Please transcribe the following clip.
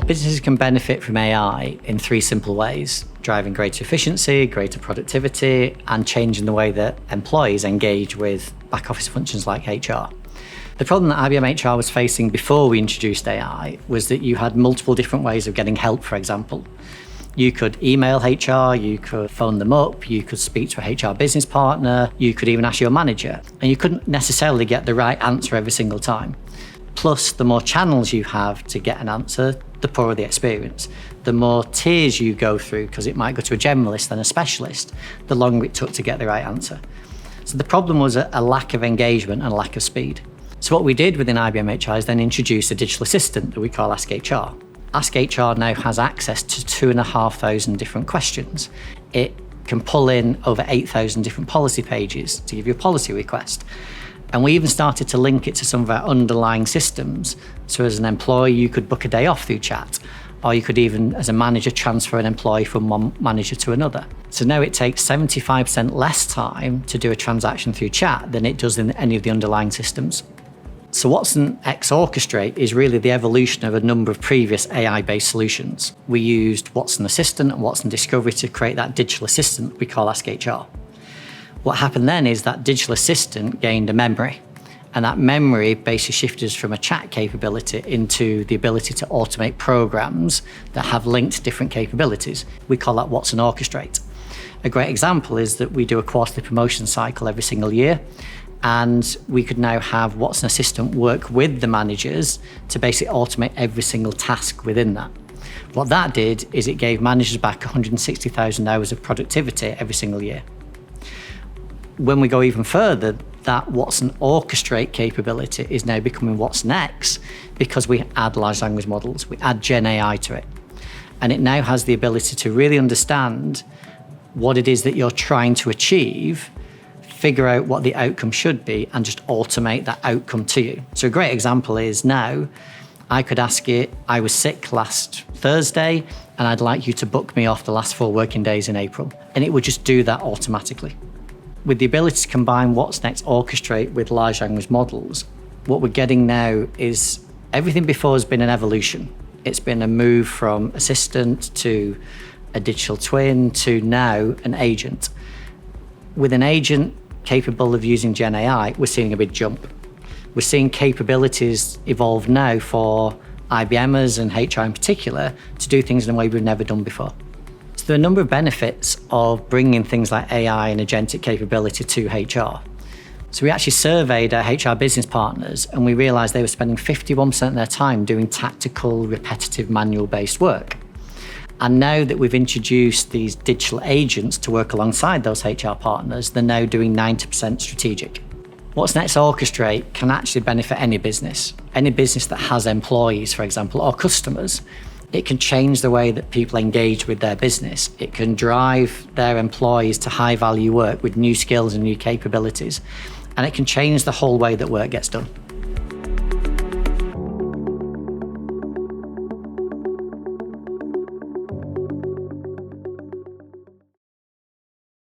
Businesses can benefit from AI in 3 simple ways: driving greater efficiency, greater productivity, and changing the way that employees engage with back office functions like HR. The problem that IBM HR was facing before we introduced AI was that you had multiple different ways of getting help, for example. You could email HR, you could phone them up, you could speak to a HR business partner, you could even ask your manager, and you couldn't necessarily get the right answer every single time. Plus, the more channels you have to get an answer, the poorer the experience. The more tiers you go through, because it might go to a generalist then a specialist, the longer it took to get the right answer. So the problem was a lack of engagement and a lack of speed. So what we did within IBM HR is then introduce a digital assistant that we call Ask HR. Ask HR now has access to 2,500 different questions. It can pull in over 8,000 different policy pages to give you a policy request. And we even started to link it to some of our underlying systems. So as an employee, you could book a day off through chat, or you could even, as a manager, transfer an employee from one manager to another. So now it takes 75% less time to do a transaction through chat than it does in any of the underlying systems. So Watson X Orchestrate is really the evolution of a number of previous AI-based solutions. We used Watson Assistant and Watson Discovery to create that digital assistant we call Ask HR. What happened then is that digital assistant gained a memory, and that memory basically shifted us from a chat capability into the ability to automate programs that have linked different capabilities. We call that Watson Orchestrate. A great example is that we do a quarterly promotion cycle every single year, and we could now have Watson Assistant work with the managers to basically automate every single task within that. What that did is it gave managers back 160,000 hours of productivity every single year. When we go even further, that Watson Orchestrate capability is now becoming Watson X because we add large language models, we add Gen AI to it. And it now has the ability to really understand what it is that you're trying to achieve, figure out what the outcome should be, and just automate that outcome to you. So a great example is now, I could ask it, I was sick last Thursday, and I'd like you to book me off the last 4 working days in April. And it would just do that automatically. With the ability to combine Watson X Orchestrate with large language models, what we're getting now is everything before has been an evolution. It's been a move from assistant to a digital twin to now an agent. With an agent capable of using Gen AI, we're seeing a big jump. We're seeing capabilities evolve now for IBMers and HR in particular to do things in a way we've never done before. So there are a number of benefits of bringing things like AI and agentic capability to HR. So we actually surveyed our HR business partners, and we realized they were spending 51% of their time doing tactical, repetitive, manual-based work. And now that we've introduced these digital agents to work alongside those HR partners, they're now doing 90% strategic. Watson X Orchestrate can actually benefit any business that has employees, for example, or customers. It can change the way that people engage with their business. It can drive their employees to high-value work with new skills and new capabilities. And it can change the whole way that work gets done.